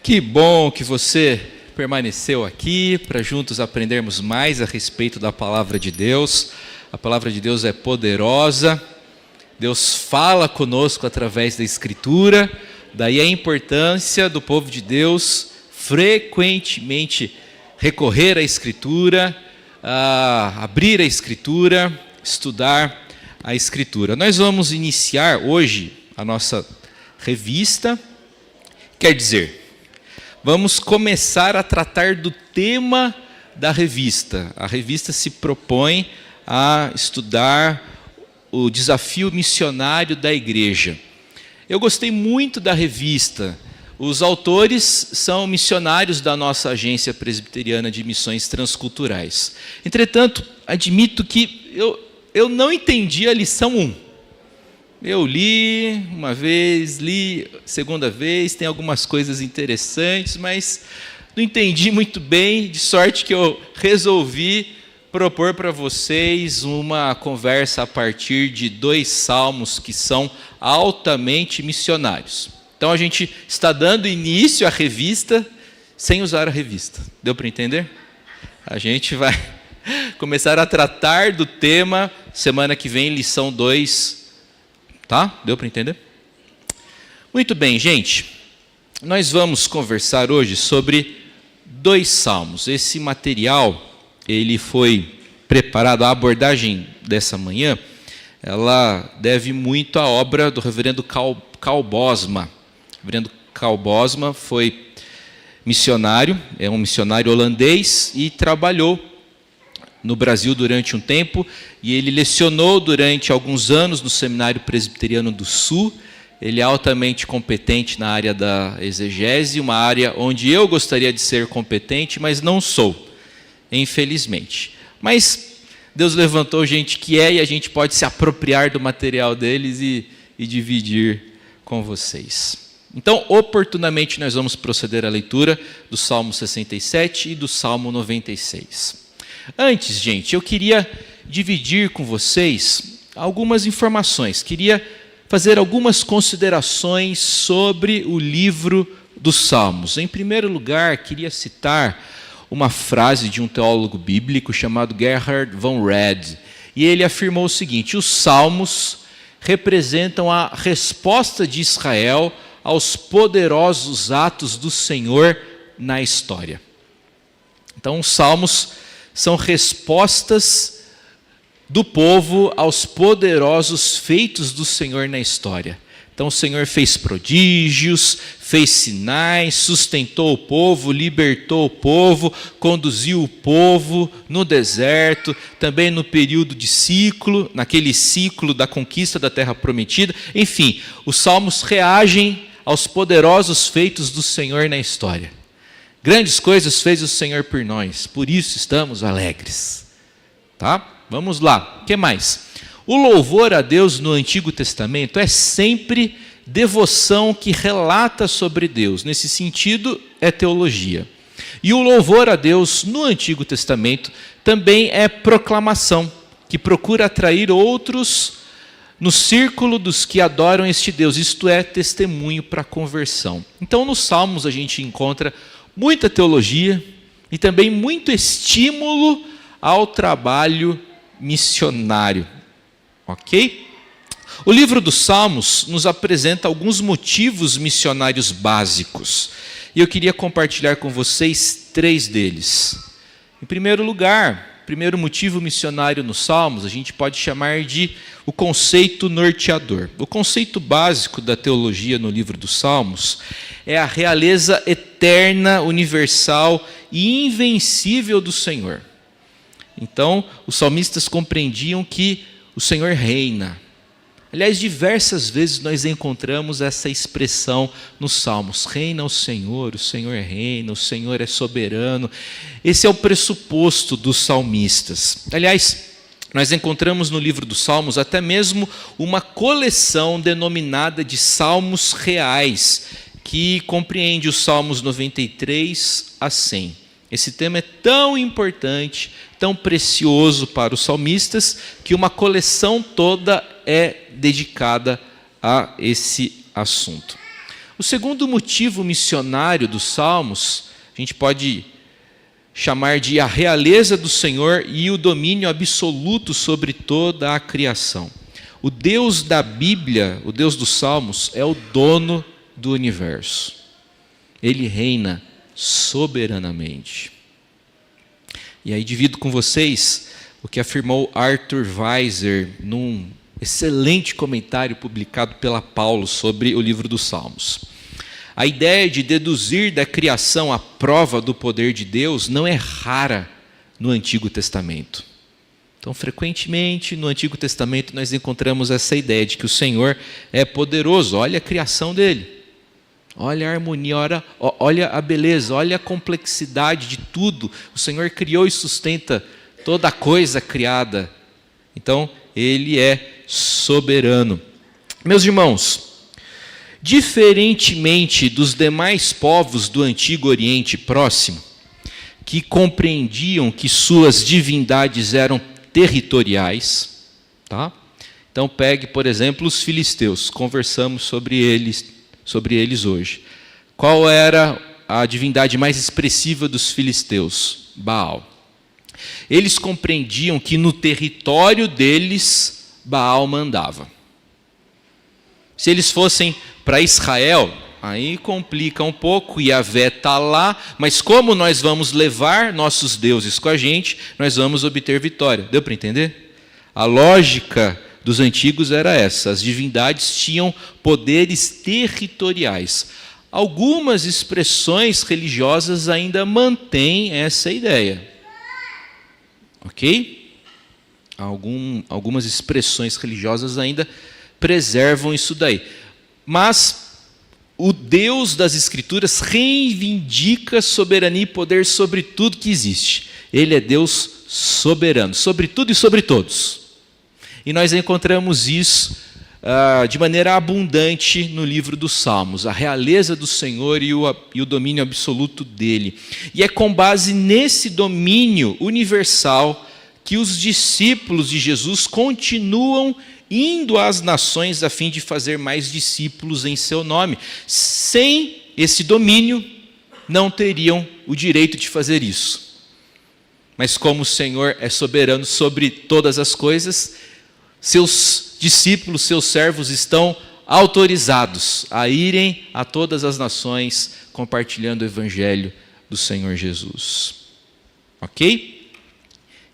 Que bom que você permaneceu aqui para juntos aprendermos mais a respeito da palavra de Deus. A palavra de Deus é poderosa, Deus fala conosco através da Escritura, daí a importância do povo de Deus frequentemente recorrer à Escritura, abrir a Escritura, estudar a Escritura. Nós vamos iniciar hoje a nossa revista, quer dizer, vamos começar a tratar do tema da revista. A revista se propõe a estudar o desafio missionário da igreja. Eu gostei muito da revista. Os autores são missionários da nossa Agência Presbiteriana de Missões Transculturais. Entretanto, admito que eu não entendi a lição 1. Eu li uma vez, li segunda vez, tem algumas coisas interessantes, mas não entendi muito bem, de sorte que eu resolvi propor para vocês uma conversa a partir de 2 salmos que são altamente missionários. Então a gente está dando início à revista sem usar a revista. Deu para entender? A gente vai começar a tratar do tema semana que vem, lição 2. Tá? Deu para entender? Muito bem, gente. Nós vamos conversar hoje sobre 2 salmos. Esse material, ele foi preparado, a abordagem dessa manhã, ela deve muito à obra do reverendo Karl Bosma. O reverendo Karl Bosma foi missionário, é um missionário holandês e trabalhou no Brasil durante um tempo, e ele lecionou durante alguns anos no Seminário Presbiteriano do Sul. Ele é altamente competente na área da exegese, uma área onde eu gostaria de ser competente, mas não sou, infelizmente. Mas Deus levantou gente que é, e a gente pode se apropriar do material deles e dividir com vocês. Então, oportunamente, nós vamos proceder à leitura do Salmo 67 e do Salmo 96. Antes, gente, eu queria dividir com vocês algumas informações, queria fazer algumas considerações sobre o livro dos Salmos. Em primeiro lugar, queria citar uma frase de um teólogo bíblico chamado Gerhard von Rad, e ele afirmou o seguinte: os Salmos representam a resposta de Israel aos poderosos atos do Senhor na história. Então, os Salmos são respostas do povo aos poderosos feitos do Senhor na história. Então o Senhor fez prodígios, fez sinais, sustentou o povo, libertou o povo, conduziu o povo no deserto, também no período de ciclo, naquele ciclo da conquista da terra prometida. Enfim, os salmos reagem aos poderosos feitos do Senhor na história. Grandes coisas fez o Senhor por nós, por isso estamos alegres. Tá? Vamos lá, o que mais? O louvor a Deus no Antigo Testamento é sempre devoção que relata sobre Deus. Nesse sentido, é teologia. E o louvor a Deus no Antigo Testamento também é proclamação, que procura atrair outros no círculo dos que adoram este Deus. Isto é, testemunho para a conversão. Então, nos Salmos a gente encontra muita teologia e também muito estímulo ao trabalho missionário. Ok? O livro dos Salmos nos apresenta alguns motivos missionários básicos. E eu queria compartilhar com vocês 3 deles. Em primeiro lugar, primeiro motivo missionário nos Salmos, a gente pode chamar de o conceito norteador. O conceito básico da teologia no livro dos Salmos é a realeza eterna, universal e invencível do Senhor. Então, os salmistas compreendiam que o Senhor reina. Aliás, diversas vezes nós encontramos essa expressão nos Salmos: reina o Senhor reina, o Senhor é soberano. Esse é o pressuposto dos salmistas. Aliás, nós encontramos no livro dos Salmos até mesmo uma coleção denominada de Salmos Reais, que compreende os Salmos 93 a 100. Esse tema é tão importante, tão precioso para os salmistas, que uma coleção toda é dedicada a esse assunto. O segundo motivo missionário dos Salmos, a gente pode chamar de a realeza do Senhor e o domínio absoluto sobre toda a criação. O Deus da Bíblia, o Deus dos Salmos, é o dono do universo. Ele reina soberanamente. E aí divido com vocês o que afirmou Arthur Weiser num excelente comentário publicado pela Paulo sobre o livro dos Salmos. A ideia de deduzir da criação a prova do poder de Deus não é rara no Antigo Testamento. Então, frequentemente, no Antigo Testamento, nós encontramos essa ideia de que o Senhor é poderoso. Olha a criação dele, olha a harmonia, olha a beleza, olha a complexidade de tudo. O Senhor criou e sustenta toda a coisa criada. Então, ele é soberano. Meus irmãos, diferentemente dos demais povos do Antigo Oriente Próximo, que compreendiam que suas divindades eram territoriais, tá? Então pegue, por exemplo, os filisteus, conversamos sobre eles hoje. Qual era a divindade mais expressiva dos filisteus? Baal. Eles compreendiam que no território deles, Baal mandava. Se eles fossem para Israel, aí complica um pouco, Yahvé está lá, mas como nós vamos levar nossos deuses com a gente, nós vamos obter vitória. Deu para entender? A lógica dos antigos era essa, as divindades tinham poderes territoriais. Algumas expressões religiosas ainda mantêm essa ideia. Ok? Algumas expressões religiosas ainda preservam isso daí. Mas o Deus das Escrituras reivindica soberania e poder sobre tudo que existe. Ele é Deus soberano, sobre tudo e sobre todos. E nós encontramos isso de maneira abundante no livro dos Salmos, a realeza do Senhor e o domínio absoluto dele. E é com base nesse domínio universal que os discípulos de Jesus continuam indo às nações a fim de fazer mais discípulos em seu nome. Sem esse domínio, não teriam o direito de fazer isso. Mas como o Senhor é soberano sobre todas as coisas, seus discípulos, seus servos estão autorizados a irem a todas as nações compartilhando o evangelho do Senhor Jesus. Ok?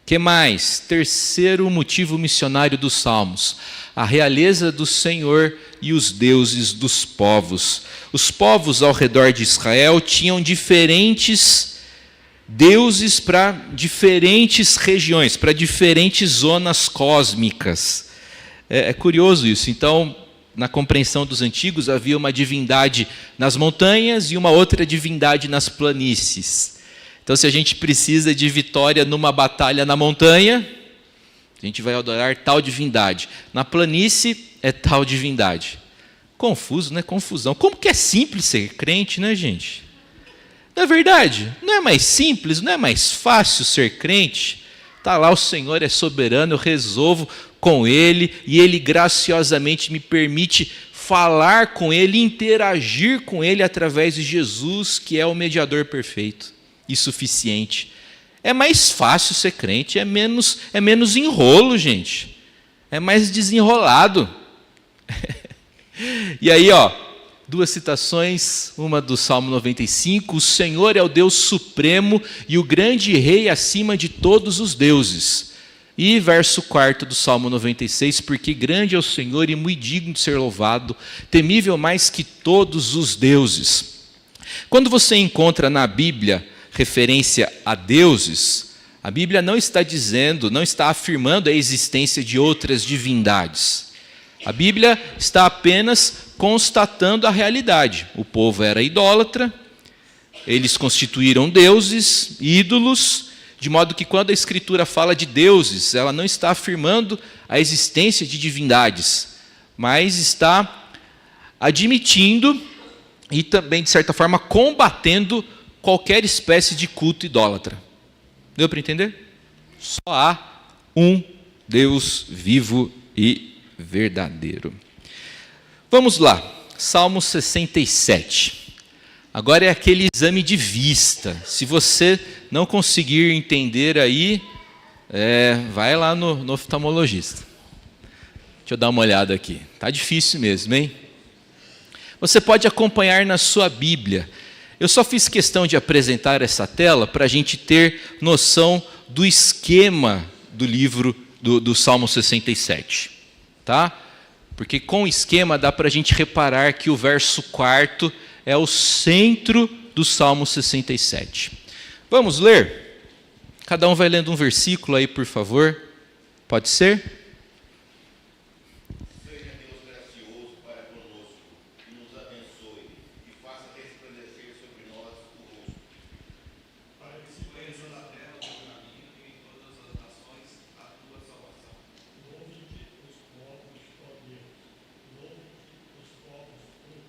Que mais? Terceiro motivo missionário dos Salmos, a realeza do Senhor e os deuses dos povos. Os povos ao redor de Israel tinham diferentes deuses para diferentes regiões, para diferentes zonas cósmicas. É curioso isso. Então, na compreensão dos antigos, havia uma divindade nas montanhas e uma outra divindade nas planícies. Então, se a gente precisa de vitória numa batalha na montanha, a gente vai adorar tal divindade. Na planície é tal divindade. Confuso, né? Confusão. Como que é simples ser crente, né, gente? Não é verdade? Não é mais simples, não é mais fácil ser crente? Está lá, o Senhor é soberano, eu resolvo com Ele, e Ele graciosamente me permite falar com Ele, interagir com Ele através de Jesus, que é o mediador perfeito e suficiente. É mais fácil ser crente, é menos enrolo, gente. É mais desenrolado. E aí, duas citações, uma do Salmo 95, o Senhor é o Deus supremo e o grande rei acima de todos os deuses. E verso 4 do Salmo 96, porque grande é o Senhor e muito digno de ser louvado, temível mais que todos os deuses. Quando você encontra na Bíblia referência a deuses, a Bíblia não está dizendo, não está afirmando a existência de outras divindades. A Bíblia está apenas constatando a realidade. O povo era idólatra, eles constituíram deuses, ídolos, de modo que quando a Escritura fala de deuses, ela não está afirmando a existência de divindades, mas está admitindo e também, de certa forma, combatendo qualquer espécie de culto idólatra. Deu para entender? Só há um Deus vivo e verdadeiro. Vamos lá. Salmo 67. Agora é aquele exame de vista. Se você não conseguir entender aí, vai lá no oftalmologista. Deixa eu dar uma olhada aqui. Tá difícil mesmo, hein? Você pode acompanhar na sua Bíblia. Eu só fiz questão de apresentar essa tela para a gente ter noção do esquema do livro do Salmo 67. Tá? Porque com o esquema dá para a gente reparar que o verso 4 é o centro do Salmo 67. Vamos ler? Cada um vai lendo um versículo aí, por favor. Pode ser? Seja Deus gracioso para conosco, e nos abençoe, e faça resplandecer sobre nós o rosto. Para que se conheça na terra o teu caminho e em todas as nações a tua salvação. Louve-te os povos, ó Deus. Louve-te os povos todos.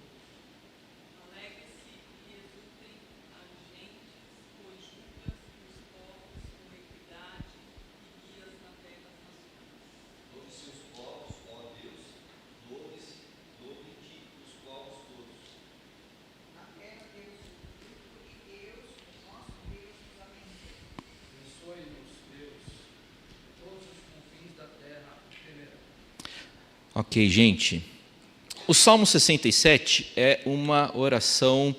Alegre-se e exultem as gentes, pois julgas os povos com equidade e guias na terra das nações. Louve-se os povos, ó Deus. Louve-te os povos todos. Na terra Deus o fruto e Deus, nosso Deus, nos abençoe. Abençoe-nos, Deus. Todos os confins da terra o temerão. Ok, gente. O Salmo 67 é uma oração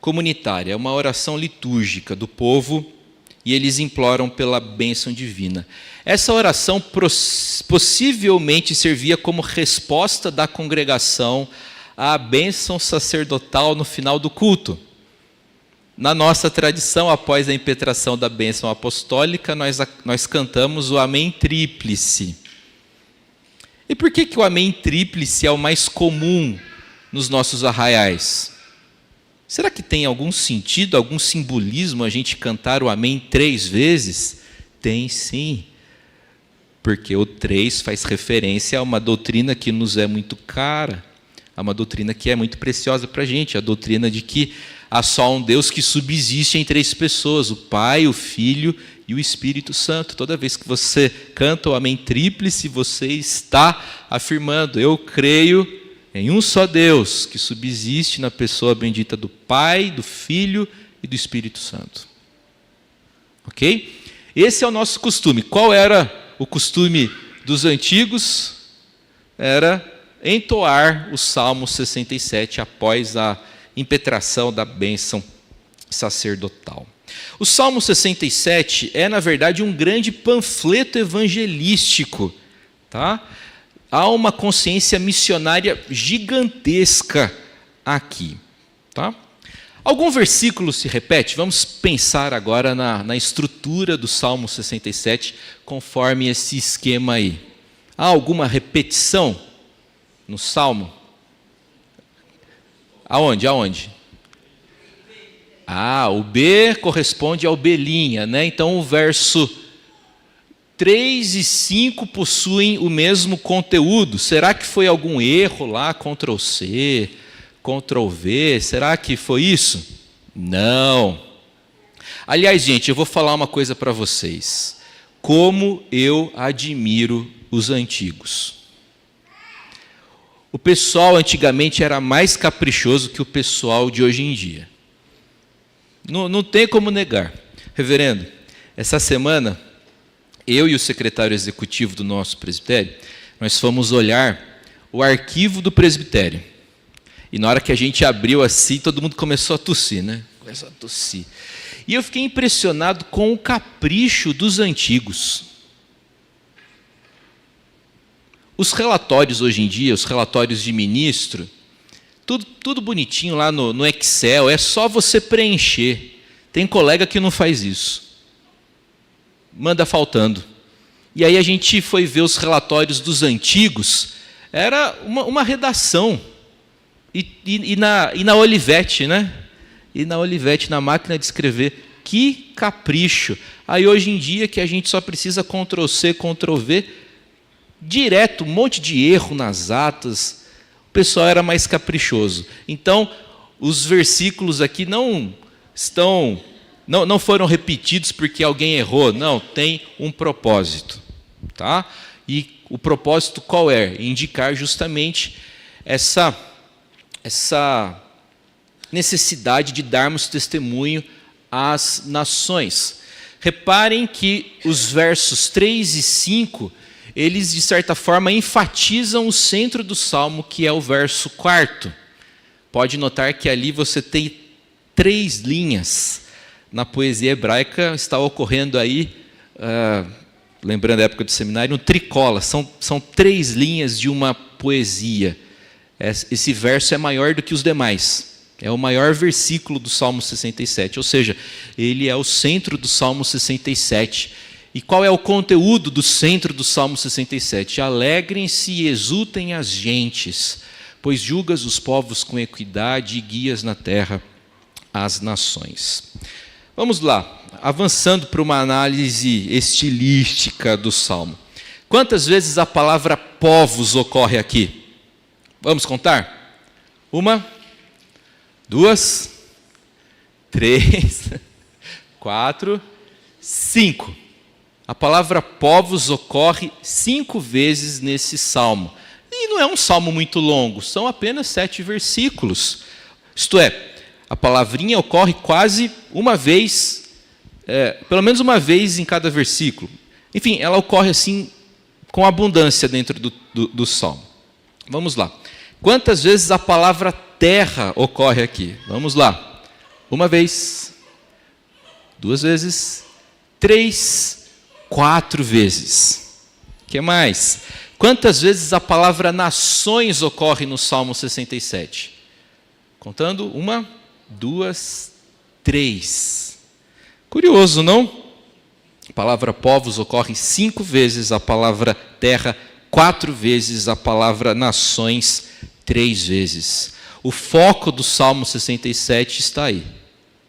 comunitária, é uma oração litúrgica do povo e eles imploram pela bênção divina. Essa oração possivelmente servia como resposta da congregação à bênção sacerdotal no final do culto. Na nossa tradição, após a impetração da bênção apostólica, nós cantamos o Amém Tríplice. E por que o Amém Tríplice é o mais comum nos nossos arraiais? Será que tem algum sentido, algum simbolismo a gente cantar o Amém 3 vezes? Tem sim, porque o 3 faz referência a uma doutrina que nos é muito cara, a uma doutrina que é muito preciosa para a gente, a doutrina de que há só um Deus que subsiste em 3 pessoas, o Pai, o Filho e o Espírito Santo. Toda vez que você canta o Amém Tríplice, você está afirmando: eu creio em um só Deus, que subsiste na pessoa bendita do Pai, do Filho e do Espírito Santo. Ok? Esse é o nosso costume. Qual era o costume dos antigos? Era entoar o Salmo 67 após a impetração da bênção sacerdotal. O Salmo 67 é, na verdade, um grande panfleto evangelístico. Tá? Há uma consciência missionária gigantesca aqui. Tá? Algum versículo se repete? Vamos pensar agora na estrutura do Salmo 67, conforme esse esquema aí. Há alguma repetição no Salmo? Aonde? O B corresponde ao Belinha, né? Então o verso 3 e 5 possuem o mesmo conteúdo. Será que foi algum erro lá, Ctrl C, Ctrl V? Será que foi isso? Não. Aliás, gente, eu vou falar uma coisa para vocês. Como eu admiro os antigos. O pessoal antigamente era mais caprichoso que o pessoal de hoje em dia. Não tem como negar. Reverendo, essa semana, eu e o secretário executivo do nosso presbitério, nós fomos olhar o arquivo do presbitério. E na hora que a gente abriu assim, todo mundo começou a tossir, né? Começou a tossir. E eu fiquei impressionado com o capricho dos antigos. Os relatórios hoje em dia, os relatórios de ministro, tudo bonitinho lá no Excel, é só você preencher. Tem colega que não faz isso. Manda faltando. E aí a gente foi ver os relatórios dos antigos, era uma redação. E na Olivetti, né? E na Olivetti, na máquina de escrever. Que capricho. Aí hoje em dia que a gente só precisa Ctrl C, Ctrl V, direto, um monte de erro nas atas. O pessoal era mais caprichoso. Então, os versículos aqui não foram repetidos porque alguém errou. Não, tem um propósito. Tá? E o propósito qual é? Indicar justamente essa essa necessidade de darmos testemunho às nações. Reparem que os versos 3 e 5, eles de certa forma enfatizam o centro do Salmo, que é o verso 4. Pode notar que ali você tem 3 linhas. Na poesia hebraica está ocorrendo aí, lembrando a época do seminário, um tricola. São 3 linhas de uma poesia. Esse verso é maior do que os demais. É o maior versículo do Salmo 67, ou seja, ele é o centro do Salmo 67. E qual é o conteúdo do centro do Salmo 67? Alegrem-se e exultem as gentes, pois julgas os povos com equidade e guias na terra as nações. Vamos lá, avançando para uma análise estilística do Salmo. Quantas vezes a palavra povos ocorre aqui? Vamos contar? 1, 2, 3, 4, 5. A palavra povos ocorre 5 vezes nesse salmo. E não é um salmo muito longo, são apenas 7 versículos. Isto é, a palavrinha ocorre quase uma vez, pelo menos uma vez em cada versículo. Enfim, ela ocorre assim com abundância dentro do salmo. Vamos lá. Quantas vezes a palavra terra ocorre aqui? Vamos lá. 1 vez, 2 vezes, 3, 4 vezes. O que mais? Quantas vezes a palavra nações ocorre no Salmo 67? Contando, 1, 2, 3. Curioso, não? A palavra povos ocorre 5 vezes, a palavra terra 4 vezes, a palavra nações 3 vezes. O foco do Salmo 67 está aí.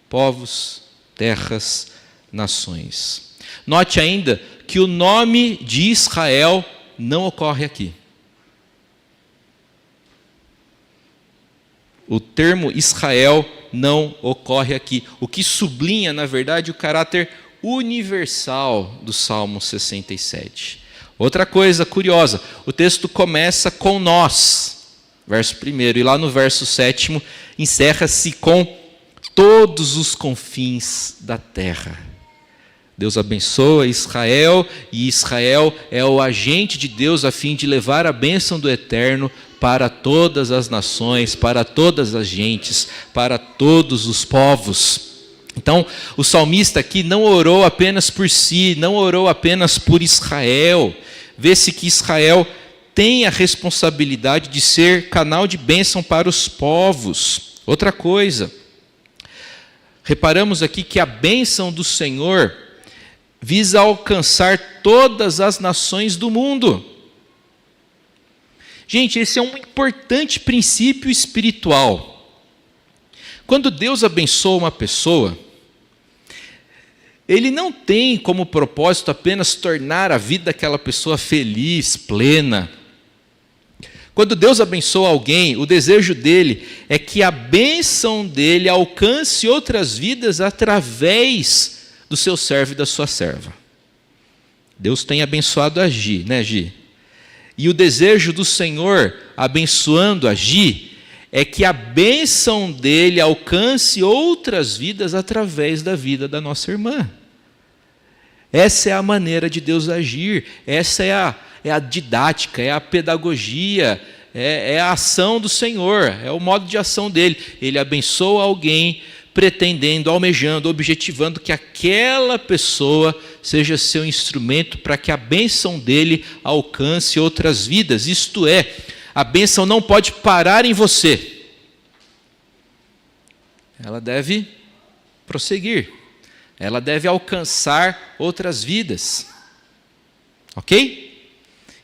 Povos, terras, nações. Note ainda que o nome de Israel não ocorre aqui. O termo Israel não ocorre aqui, o que sublinha, na verdade, o caráter universal do Salmo 67. Outra coisa curiosa, o texto começa com nós, verso 1, e lá no verso 7 encerra-se com todos os confins da terra. Deus abençoa Israel, e Israel é o agente de Deus a fim de levar a bênção do Eterno para todas as nações, para todas as gentes, para todos os povos. Então, o salmista aqui não orou apenas por si, não orou apenas por Israel. Vê-se que Israel tem a responsabilidade de ser canal de bênção para os povos. Outra coisa, reparamos aqui que a bênção do Senhor visa alcançar todas as nações do mundo. Gente, esse é um importante princípio espiritual. Quando Deus abençoa uma pessoa, Ele não tem como propósito apenas tornar a vida daquela pessoa feliz, plena. Quando Deus abençoa alguém, o desejo dele é que a bênção dele alcance outras vidas através do seu servo e da sua serva. Deus tem abençoado a Gi, né, Gi? E o desejo do Senhor, abençoando a Gi, é que a bênção dele alcance outras vidas através da vida da nossa irmã. Essa é a maneira de Deus agir, essa é a didática, é a pedagogia, é a ação do Senhor, é o modo de ação dele. Ele abençoa alguém, pretendendo, almejando, objetivando que aquela pessoa seja seu instrumento para que a bênção dele alcance outras vidas. Isto é, a bênção não pode parar em você. Ela deve prosseguir. Ela deve alcançar outras vidas. Ok?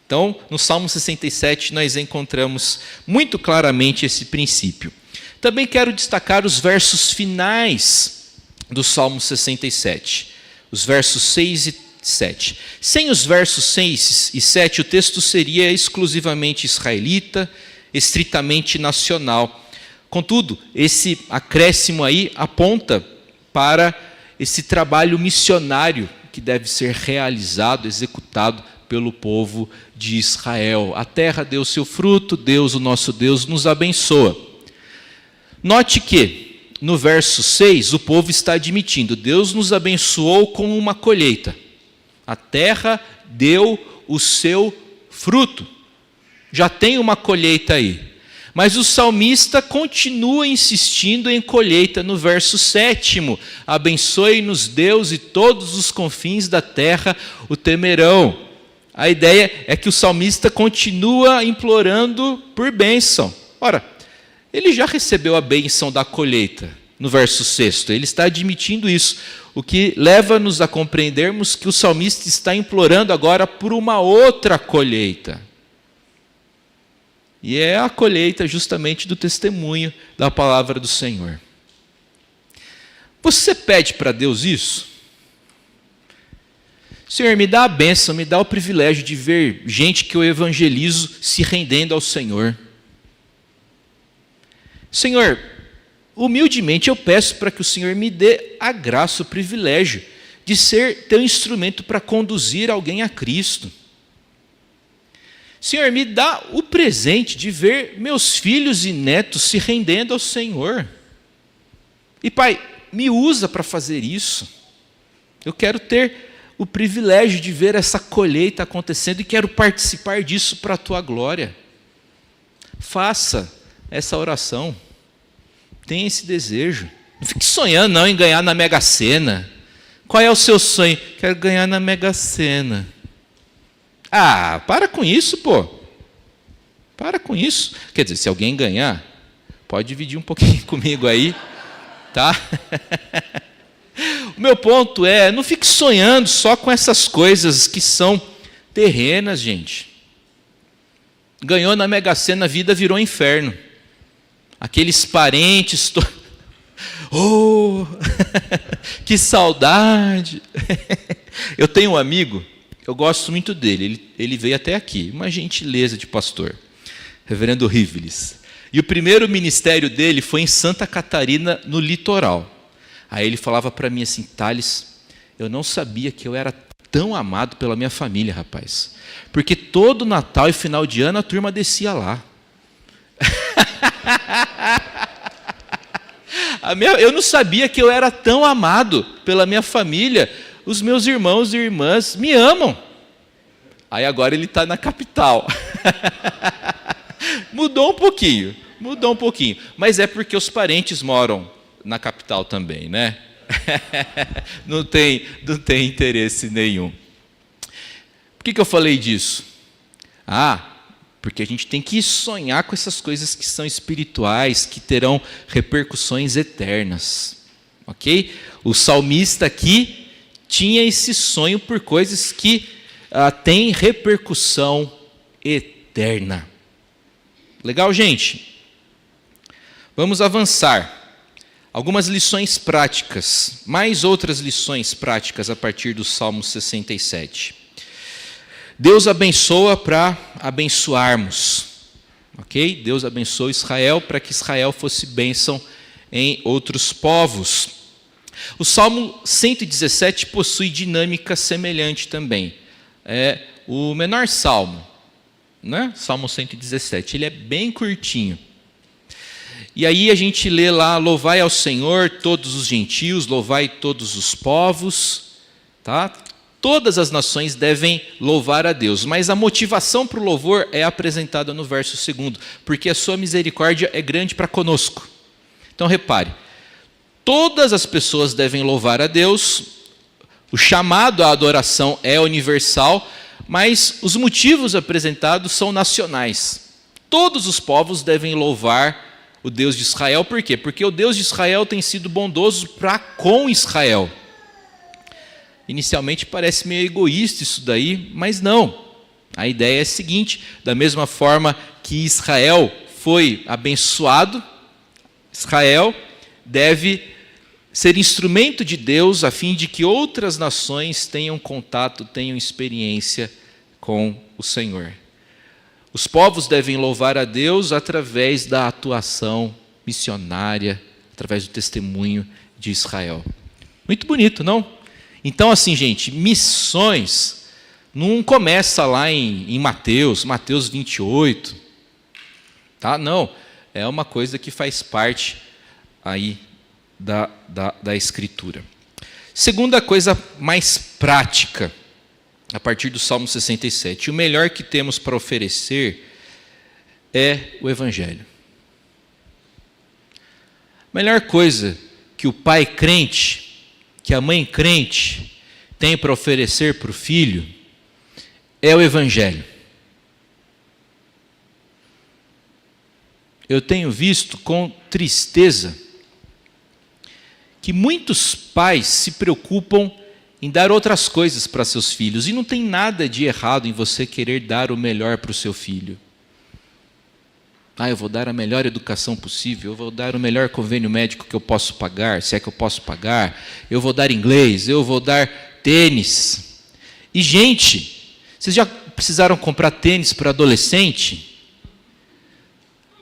Então, no Salmo 67, nós encontramos muito claramente esse princípio. Também quero destacar os versos finais do Salmo 67, os versos 6 e 7. Sem os versos 6 e 7, o texto seria exclusivamente israelita, estritamente nacional. Contudo, esse acréscimo aí aponta para esse trabalho missionário que deve ser realizado, executado pelo povo de Israel. A terra deu seu fruto, Deus, o nosso Deus, nos abençoa. Note que, no verso 6, o povo está admitindo: Deus nos abençoou com uma colheita. A terra deu o seu fruto. Já tem uma colheita aí. Mas o salmista continua insistindo em colheita no verso 7. Abençoe-nos Deus e todos os confins da terra o temerão. A ideia é que o salmista continua implorando por bênção. Ora, ele já recebeu a bênção da colheita no verso 6. Ele está admitindo isso, o que leva-nos a compreendermos que o salmista está implorando agora por uma outra colheita. E é a colheita justamente do testemunho da palavra do Senhor. Você pede para Deus isso? Senhor, me dá a bênção, me dá o privilégio de ver gente que eu evangelizo se rendendo ao Senhor. Senhor, humildemente eu peço para que o Senhor me dê a graça, o privilégio de ser teu instrumento para conduzir alguém a Cristo. Senhor, me dá o presente de ver meus filhos e netos se rendendo ao Senhor. E Pai, me usa para fazer isso. Eu quero ter o privilégio de ver essa colheita acontecendo e quero participar disso para a tua glória. Faça essa oração. Tenha esse desejo. Não fique sonhando não em ganhar na Mega Sena. Qual é o seu sonho? Quero ganhar na Mega Sena. Ah, para com isso, pô. Para com isso. Quer dizer, se alguém ganhar, pode dividir um pouquinho comigo aí, tá? O meu ponto é, não fique sonhando só com essas coisas que são terrenas, gente. Ganhou na Mega Sena, a vida virou inferno. Aqueles parentes... Oh, que saudade. Eu tenho um amigo, eu gosto muito dele, ele veio até aqui, uma gentileza de pastor, reverendo Rivelis. E o primeiro ministério dele foi em Santa Catarina, no litoral. Aí ele falava para mim assim: Thales, eu não sabia que eu era tão amado pela minha família, rapaz. Porque todo Natal e final de ano a turma descia lá. Eu não sabia que eu era tão amado pela minha família. Os meus irmãos e irmãs me amam. Aí agora ele está na capital. Mudou um pouquinho. Mas é porque os parentes moram na capital também, né? Não tem interesse nenhum. Por que eu falei disso? Porque a gente tem que sonhar com essas coisas que são espirituais, que terão repercussões eternas. Ok? O salmista aqui tinha esse sonho por coisas que têm repercussão eterna. Legal, gente? Vamos avançar. Algumas lições práticas, mais outras lições práticas a partir do Salmo 67. Deus abençoa para abençoarmos, ok? Deus abençoou Israel para que Israel fosse bênção em outros povos. O Salmo 117 possui dinâmica semelhante também. É o menor salmo, né? Salmo 117, ele é bem curtinho. E aí a gente lê lá: louvai ao Senhor todos os gentios, louvai todos os povos, tá? Todas as nações devem louvar a Deus, mas a motivação para o louvor é apresentada no verso 2, porque a sua misericórdia é grande para conosco. Então repare, todas as pessoas devem louvar a Deus, o chamado à adoração é universal, mas os motivos apresentados são nacionais. Todos os povos devem louvar o Deus de Israel, por quê? Porque o Deus de Israel tem sido bondoso para com Israel. Inicialmente parece meio egoísta isso daí, mas não. A ideia é a seguinte: da mesma forma que Israel foi abençoado, Israel deve ser instrumento de Deus a fim de que outras nações tenham contato, tenham experiência com o Senhor. Os povos devem louvar a Deus através da atuação missionária, através do testemunho de Israel. Muito bonito, não? Então, assim, gente, missões não começa lá em Mateus 28, tá? Não, é uma coisa que faz parte aí da Escritura. Segunda coisa mais prática, a partir do Salmo 67. O melhor que temos para oferecer é o Evangelho. A melhor coisa que o pai crente, que a mãe crente tem para oferecer para o filho é o Evangelho. Eu tenho visto com tristeza que muitos pais se preocupam em dar outras coisas para seus filhos, e não tem nada de errado em você querer dar o melhor para o seu filho. Eu vou dar a melhor educação possível, eu vou dar o melhor convênio médico que eu posso pagar, se é que eu posso pagar, eu vou dar inglês, eu vou dar tênis. E, gente, vocês já precisaram comprar tênis para adolescente?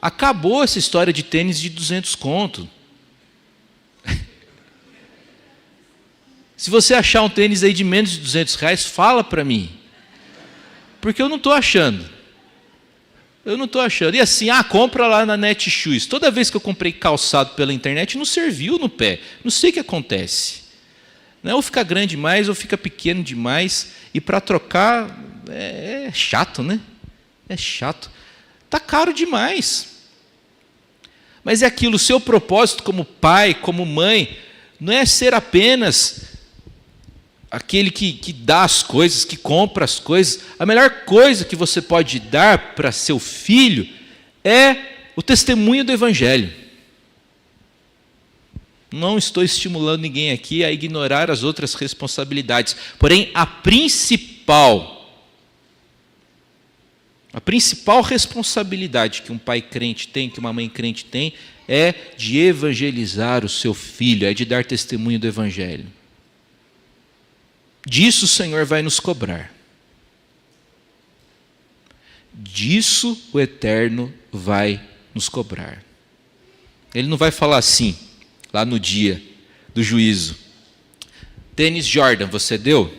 Acabou essa história de tênis de 200 conto. Se você achar um tênis aí de menos de 200 reais, fala para mim. Porque eu não estou achando. E assim, compra lá na Netshoes. Toda vez que eu comprei calçado pela internet, não serviu no pé. Não sei o que acontece. Ou fica grande demais, ou fica pequeno demais. E para trocar, é chato, né? É chato. Está caro demais. Mas é aquilo, o seu propósito como pai, como mãe, não é ser apenas aquele que dá as coisas, que compra as coisas. A melhor coisa que você pode dar para seu filho é o testemunho do Evangelho. Não estou estimulando ninguém aqui a ignorar as outras responsabilidades, porém a principal responsabilidade que um pai crente tem, que uma mãe crente tem, é de evangelizar o seu filho, é de dar testemunho do Evangelho. Disso o Senhor vai nos cobrar. Disso o Eterno vai nos cobrar. Ele não vai falar assim, lá no dia do juízo: tênis Jordan, você deu?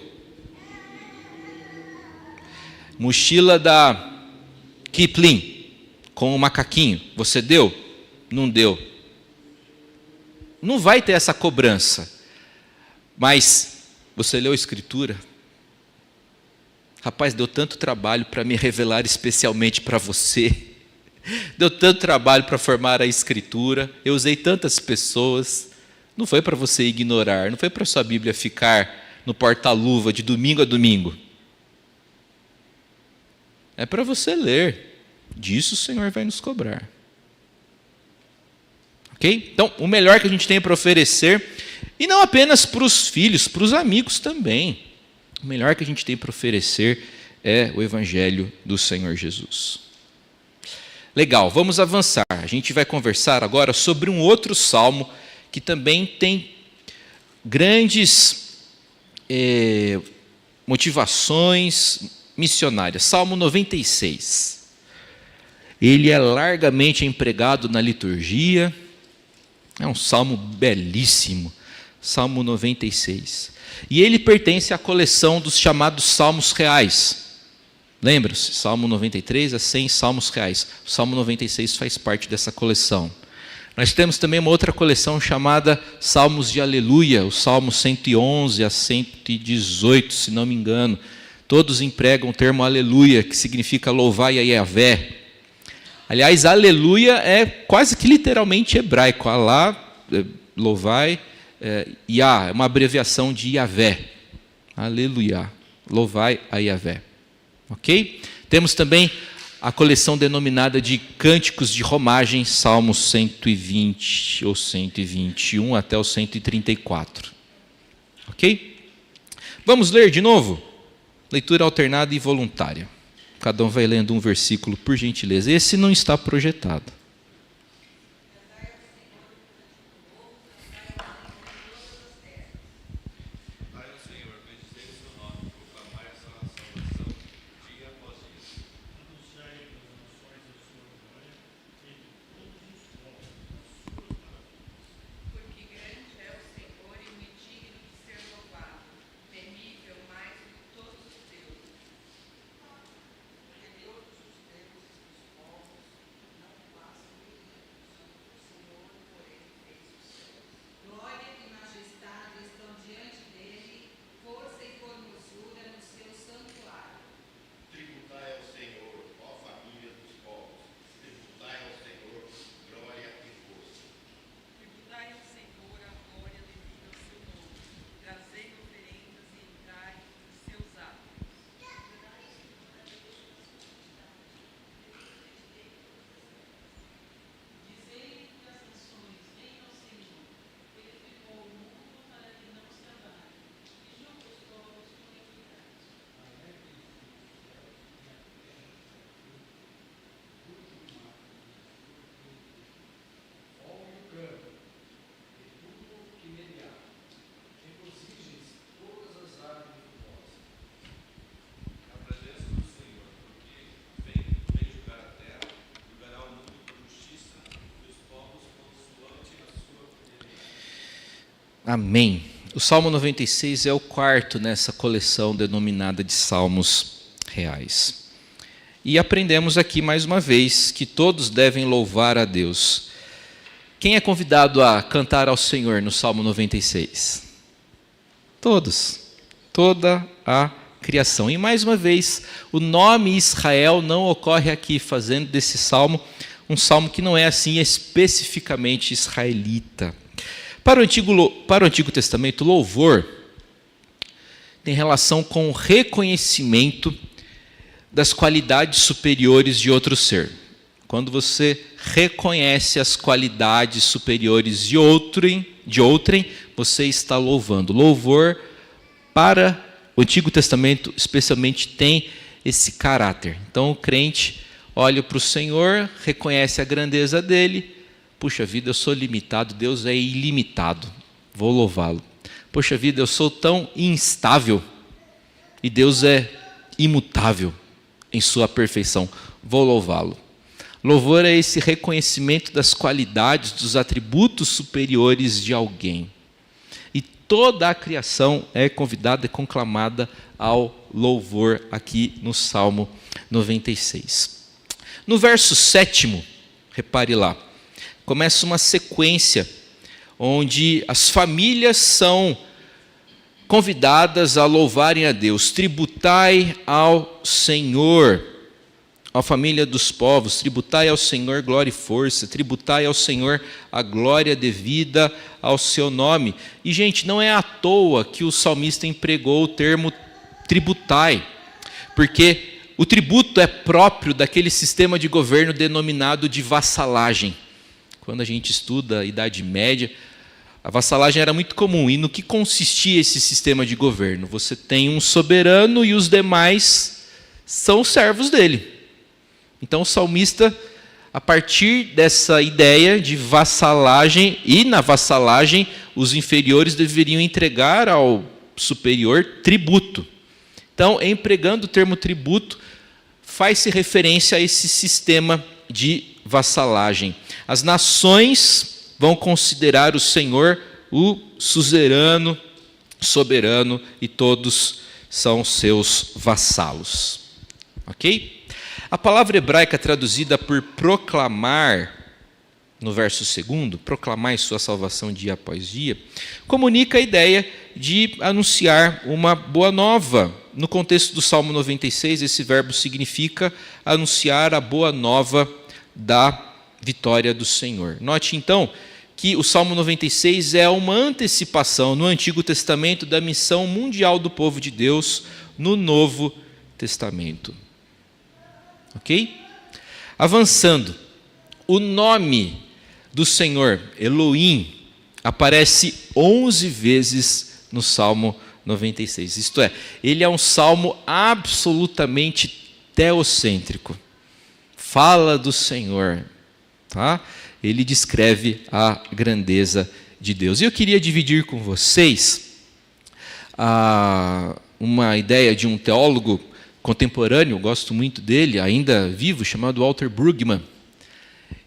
Mochila da Kipling, com o macaquinho, você deu? Não deu. Não vai ter essa cobrança. Mas você leu a Escritura? Rapaz, deu tanto trabalho para me revelar especialmente para você. Deu tanto trabalho para formar a Escritura. Eu usei tantas pessoas. Não foi para você ignorar. Não foi para sua Bíblia ficar no porta-luva de domingo a domingo. É para você ler. Disso o Senhor vai nos cobrar. Ok? Então, o melhor que a gente tem para oferecer, e não apenas para os filhos, para os amigos também. O melhor que a gente tem para oferecer é o Evangelho do Senhor Jesus. Legal, vamos avançar. A gente vai conversar agora sobre um outro salmo que também tem grandes motivações missionárias. Salmo 96. Ele é largamente empregado na liturgia. É um salmo belíssimo. Salmo 96. E ele pertence à coleção dos chamados salmos reais. Lembra-se? Salmo 93 a 100 salmos reais. O Salmo 96 faz parte dessa coleção. Nós temos também uma outra coleção chamada Salmos de Aleluia, o Salmo 111 a 118, se não me engano. Todos empregam o termo aleluia, que significa louvai a Yahvé. Aliás, aleluia é quase que literalmente hebraico. Alá, louvai, Yah, é uma abreviação de Yahvé. Aleluia, louvai a Yahvé. Ok? Temos também a coleção denominada de Cânticos de Romagem, Salmos 120 ou 121 até o 134. Ok? Vamos ler de novo? Leitura alternada e voluntária. Cada um vai lendo um versículo, por gentileza. Esse não está projetado. Porque grande é o Senhor e muito digno de ser louvado, temível mais do que todos os deuses. Porque todos os deuses dos povos não passam Amém. O Salmo 96 é o quarto nessa coleção denominada de Salmos Reais. E aprendemos aqui mais uma vez que todos devem louvar a Deus. Quem é convidado a cantar ao Senhor no Salmo 96? Todos. Toda a criação. E mais uma vez, o nome Israel não ocorre aqui, fazendo desse salmo um salmo que não é assim especificamente israelita. Para o Antigo Testamento, louvor tem relação com o reconhecimento das qualidades superiores de outro ser. Quando você reconhece as qualidades superiores de outrem, você está louvando. Louvor, para o Antigo Testamento, especialmente, tem esse caráter. Então, o crente olha para o Senhor, reconhece a grandeza dele. Puxa vida, eu sou limitado, Deus é ilimitado, vou louvá-lo. Puxa vida, eu sou tão instável e Deus é imutável em sua perfeição, vou louvá-lo. Louvor é esse reconhecimento das qualidades, dos atributos superiores de alguém. E toda a criação é convidada e conclamada ao louvor aqui no Salmo 96. No verso 7º, repare lá, começa uma sequência onde as famílias são convidadas a louvarem a Deus. Tributai ao Senhor, a família dos povos, tributai ao Senhor glória e força, tributai ao Senhor a glória devida ao seu nome. E, gente, não é à toa que o salmista empregou o termo tributai, porque o tributo é próprio daquele sistema de governo denominado de vassalagem. Quando a gente estuda a Idade Média, a vassalagem era muito comum. E no que consistia esse sistema de governo? Você tem um soberano e os demais são servos dele. Então o salmista, a partir dessa ideia de vassalagem, e na vassalagem os inferiores deveriam entregar ao superior tributo. Então, empregando o termo tributo, faz-se referência a esse sistema de vassalagem. As nações vão considerar o Senhor o suzerano, soberano, e todos são seus vassalos. Ok? A palavra hebraica traduzida por proclamar, no verso 2º, proclamar sua salvação dia após dia, comunica a ideia de anunciar uma boa nova. No contexto do Salmo 96, esse verbo significa anunciar a boa nova da vitória do Senhor. Note então que o Salmo 96 é uma antecipação no Antigo Testamento da missão mundial do povo de Deus no Novo Testamento. Ok? Avançando, o nome do Senhor, Elohim, aparece 11 vezes no Salmo 96. Isto é, ele é um salmo absolutamente teocêntrico. Fala do Senhor, tá? Ele descreve a grandeza de Deus. E eu queria dividir com vocês uma ideia de um teólogo contemporâneo, gosto muito dele, ainda vivo, chamado Walter Brueggemann.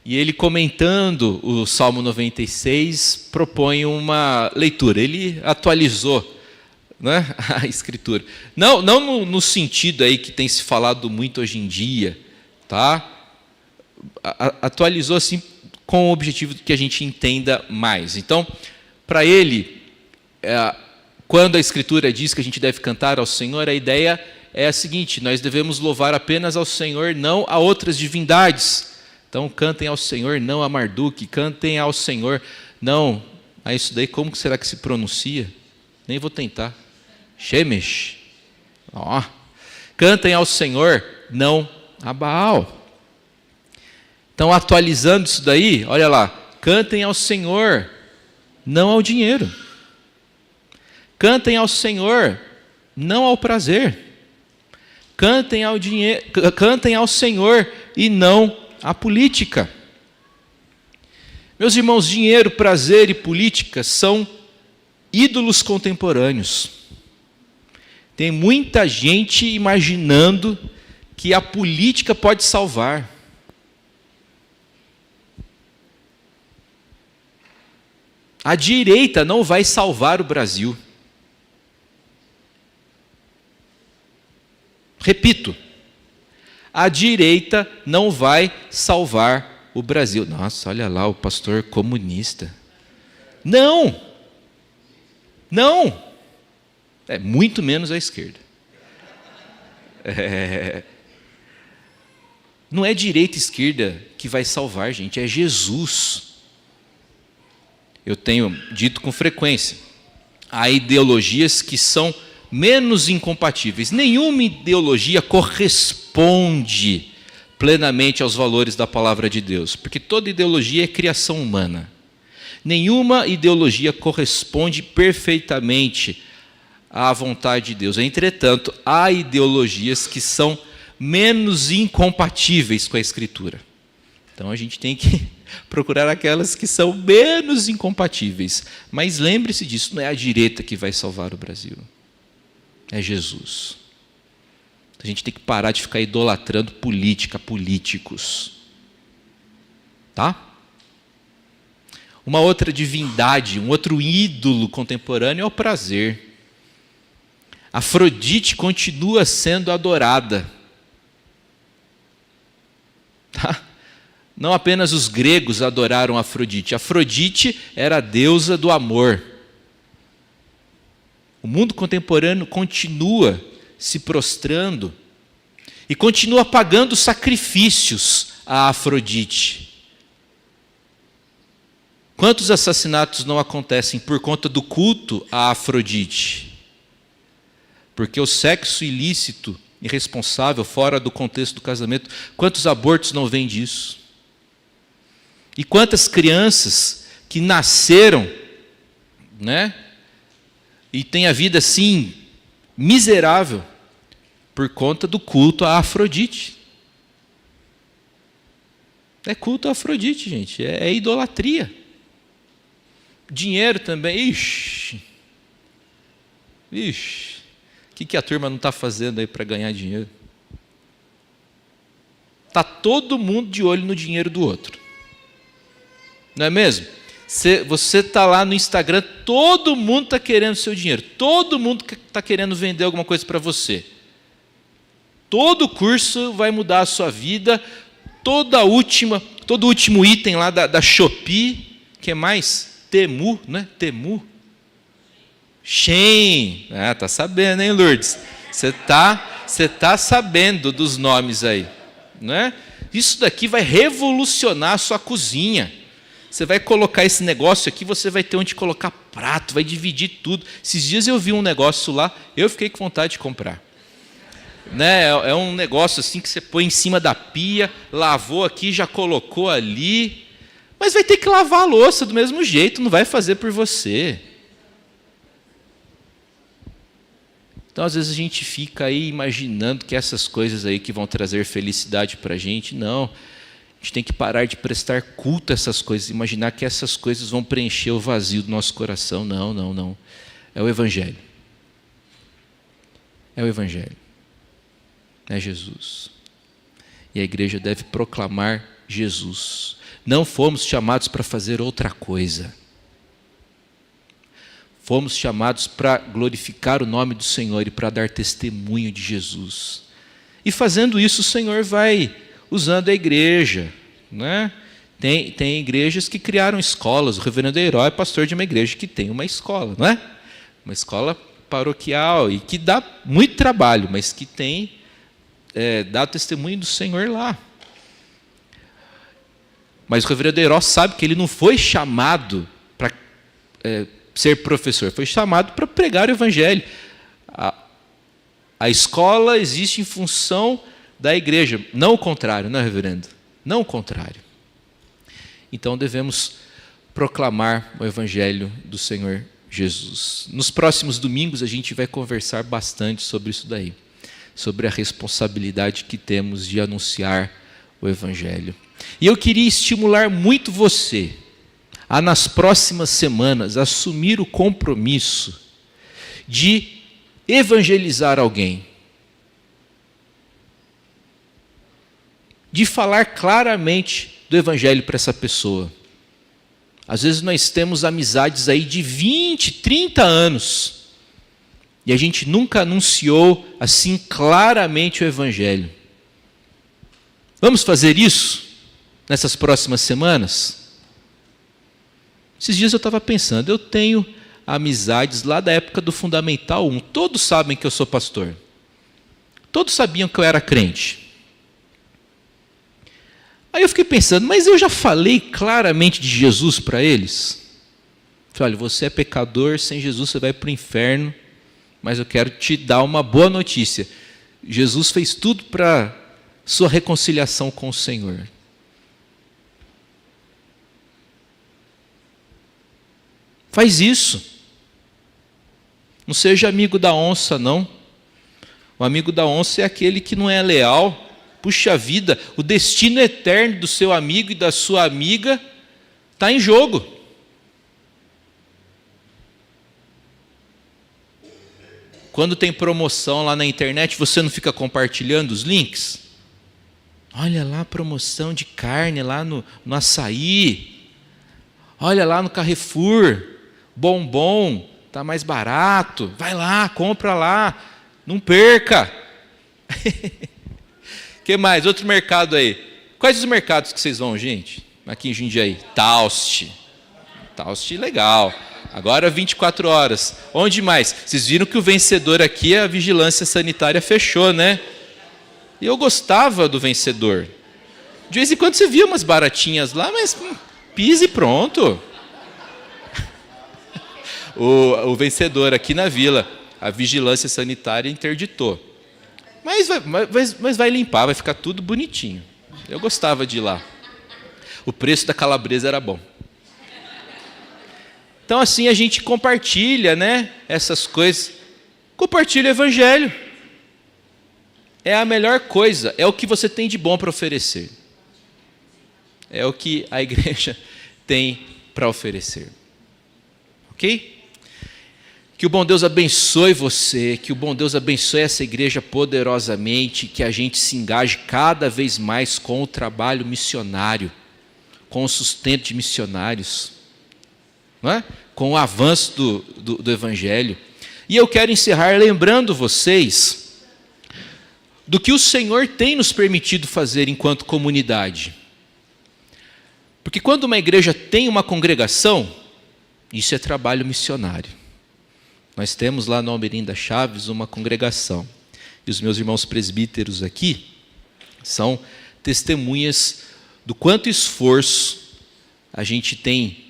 E ele, comentando o Salmo 96, propõe uma leitura. Ele atualizou, né, a Escritura. Não no sentido aí que tem se falado muito hoje em dia, tá? Atualizou assim com o objetivo de que a gente entenda mais. Então, para ele, quando a Escritura diz que a gente deve cantar ao Senhor, a ideia é a seguinte: nós devemos louvar apenas ao Senhor, não a outras divindades. Então, cantem ao Senhor, não a Marduk, cantem ao Senhor, não a isso daí, como que será que se pronuncia? Nem vou tentar. Shemesh. Cantem ao Senhor, não a Baal. Então, atualizando isso daí, olha lá, cantem ao Senhor, não ao dinheiro. Cantem ao Senhor, não ao prazer. Cantem ao Senhor e não à política. Meus irmãos, dinheiro, prazer e política são ídolos contemporâneos. Tem muita gente imaginando que a política pode salvar. A direita não vai salvar o Brasil. Repito, a direita não vai salvar o Brasil. Nossa, olha lá o pastor comunista. Não! Não! É muito menos a esquerda. Não é direita e esquerda que vai salvar, gente, é Jesus. Eu tenho dito com frequência, há ideologias que são menos incompatíveis. Nenhuma ideologia corresponde plenamente aos valores da palavra de Deus, porque toda ideologia é criação humana. Nenhuma ideologia corresponde perfeitamente à vontade de Deus. Entretanto, há ideologias que são menos incompatíveis com a Escritura. Então a gente tem que procurar aquelas que são menos incompatíveis. Mas lembre-se disso, não é a direita que vai salvar o Brasil. É Jesus. A gente tem que parar de ficar idolatrando política, políticos. Tá? Uma outra divindade, um outro ídolo contemporâneo é o prazer. Afrodite continua sendo adorada. Tá? Não apenas os gregos adoraram Afrodite. Afrodite era a deusa do amor. O mundo contemporâneo continua se prostrando e continua pagando sacrifícios a Afrodite. Quantos assassinatos não acontecem por conta do culto a Afrodite? Porque o sexo ilícito, irresponsável, fora do contexto do casamento, quantos abortos não vêm disso? E quantas crianças que nasceram, né, e têm a vida assim, miserável, por conta do culto a Afrodite. É culto a Afrodite, gente, é idolatria. Dinheiro também, ixi, o que a turma não está fazendo aí para ganhar dinheiro? Está todo mundo de olho no dinheiro do outro. Não é mesmo? Você está lá no Instagram, todo mundo está querendo seu dinheiro. Todo mundo está querendo vender alguma coisa para você. Todo curso vai mudar a sua vida. Todo último item lá da Shopee, que é mais? Temu, né? Temu. Shein. Tá sabendo, hein, Lourdes? Você tá sabendo dos nomes aí. Né? Isso daqui vai revolucionar a sua cozinha. Você vai colocar esse negócio aqui, você vai ter onde colocar prato, vai dividir tudo. Esses dias eu vi um negócio lá, eu fiquei com vontade de comprar. Né? É um negócio assim que você põe em cima da pia, lavou aqui, já colocou ali. Mas vai ter que lavar a louça do mesmo jeito, não vai fazer por você. Então, às vezes, a gente fica aí imaginando que essas coisas aí que vão trazer felicidade para a gente, não. A gente tem que parar de prestar culto a essas coisas, imaginar que essas coisas vão preencher o vazio do nosso coração. Não, não, não. É o Evangelho. É o Evangelho. É Jesus. E a igreja deve proclamar Jesus. Não fomos chamados para fazer outra coisa. Fomos chamados para glorificar o nome do Senhor e para dar testemunho de Jesus. E fazendo isso, o Senhor vai usando a igreja. Né? Tem igrejas que criaram escolas. O reverendo Herói é pastor de uma igreja que tem uma escola. Não é? Uma escola paroquial e que dá muito trabalho, mas que tem dá testemunho do Senhor lá. Mas o reverendo Herói sabe que ele não foi chamado para ser professor, foi chamado para pregar o Evangelho. A escola existe em função da igreja, não o contrário, não é, reverendo? Não o contrário. Então devemos proclamar o Evangelho do Senhor Jesus. Nos próximos domingos a gente vai conversar bastante sobre isso daí, sobre a responsabilidade que temos de anunciar o Evangelho. E eu queria estimular muito você a, nas próximas semanas, assumir o compromisso de evangelizar alguém, de falar claramente do Evangelho para essa pessoa. Às vezes nós temos amizades aí de 20, 30 anos. E a gente nunca anunciou assim claramente o Evangelho. Vamos fazer isso nessas próximas semanas? Esses dias eu estava pensando, eu tenho amizades lá da época do Fundamental 1. Todos sabem que eu sou pastor. Todos sabiam que eu era crente. Aí eu fiquei pensando, mas eu já falei claramente de Jesus para eles? Falei, olha, você é pecador, sem Jesus você vai para o inferno, mas eu quero te dar uma boa notícia. Jesus fez tudo para sua reconciliação com o Senhor. Faz isso. Não seja amigo da onça, não. O amigo da onça é aquele que não é leal. Puxa vida, o destino eterno do seu amigo e da sua amiga está em jogo. Quando tem promoção lá na internet, você não fica compartilhando os links? Olha lá a promoção de carne lá no açaí. Olha lá no Carrefour, bombom, está mais barato. Vai lá, compra lá, não perca. Que mais? Outro mercado aí. Quais os mercados que vocês vão, gente? Aqui em Jundiaí. Taust. Taust, legal. Agora 24 horas. Onde mais? Vocês viram que o Vencedor aqui, a vigilância sanitária fechou, né? E eu gostava do Vencedor. De vez em quando você via umas baratinhas lá, mas pise e pronto. O Vencedor aqui na Vila, a vigilância sanitária interditou. Mas vai limpar, vai ficar tudo bonitinho. Eu gostava de ir lá. O preço da calabresa era bom. Então assim a gente compartilha, né, essas coisas. Compartilha o Evangelho. É a melhor coisa, é o que você tem de bom para oferecer. É o que a igreja tem para oferecer. Ok? Que o bom Deus abençoe você, que o bom Deus abençoe essa igreja poderosamente, que a gente se engaje cada vez mais com o trabalho missionário, com o sustento de missionários, não é? Com o avanço do Evangelho. E eu quero encerrar lembrando vocês do que o Senhor tem nos permitido fazer enquanto comunidade. Porque quando uma igreja tem uma congregação, isso é trabalho missionário. Nós temos lá no Almerim das Chaves uma congregação. E os meus irmãos presbíteros aqui são testemunhas do quanto esforço a gente tem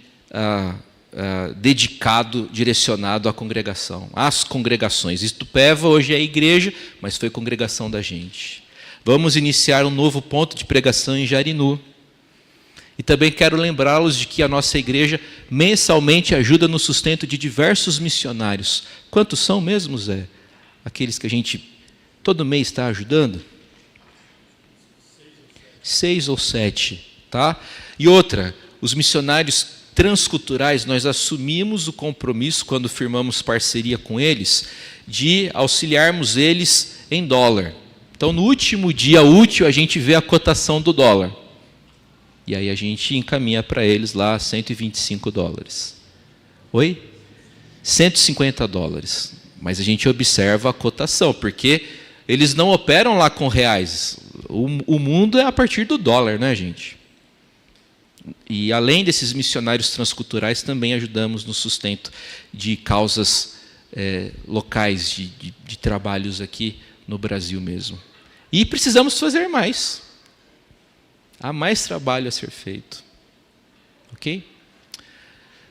dedicado, direcionado à congregação, às congregações. Estupeva hoje é a igreja, mas foi congregação da gente. Vamos iniciar um novo ponto de pregação em Jarinu. E também quero lembrá-los de que a nossa igreja mensalmente ajuda no sustento de diversos missionários. Quantos são mesmo, Zé? Aqueles que a gente todo mês está ajudando? 6 ou 7, tá? E outra, os missionários transculturais, nós assumimos o compromisso, quando firmamos parceria com eles, de auxiliarmos eles em dólar. Então, no último dia útil, a gente vê a cotação do dólar. E aí a gente encaminha para eles lá $125. Oi? $150. Mas a gente observa a cotação, porque eles não operam lá com reais. O mundo é a partir do dólar, né, gente? E além desses missionários transculturais, também ajudamos no sustento de causas locais, de trabalhos aqui no Brasil mesmo. E precisamos fazer mais. Há mais trabalho a ser feito. Ok?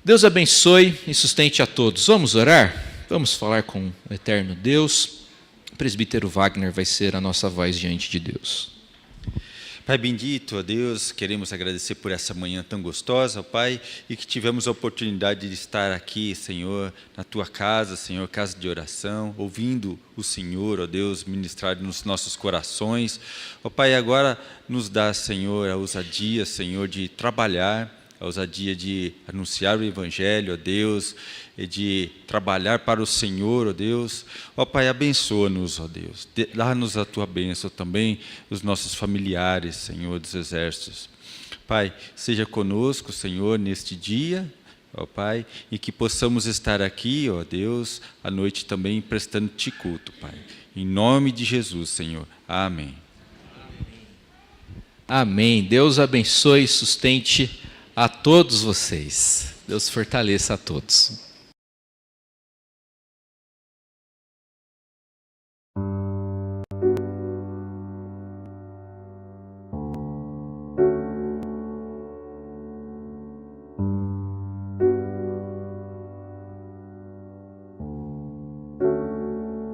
Deus abençoe e sustente a todos. Vamos orar? Vamos falar com o eterno Deus. O presbítero Wagner vai ser a nossa voz diante de Deus. Pai bendito, ó Deus, queremos agradecer por essa manhã tão gostosa, ó Pai, e que tivemos a oportunidade de estar aqui, Senhor, na Tua casa, Senhor, casa de oração, ouvindo o Senhor, ó Deus, ministrar nos nossos corações. Ó Pai, agora nos dá, Senhor, a ousadia, Senhor, de trabalhar, a ousadia de anunciar o Evangelho, ó Deus, e de trabalhar para o Senhor, ó Deus. Ó Pai, abençoa-nos, ó Deus. Dá-nos a Tua bênção também, os nossos familiares, Senhor dos Exércitos. Pai, seja conosco, Senhor, neste dia, ó Pai, e que possamos estar aqui, ó Deus, à noite também prestando-te culto, Pai. Em nome de Jesus, Senhor. Amém. Amém. Deus abençoe e sustente a todos vocês. Deus fortaleça a todos.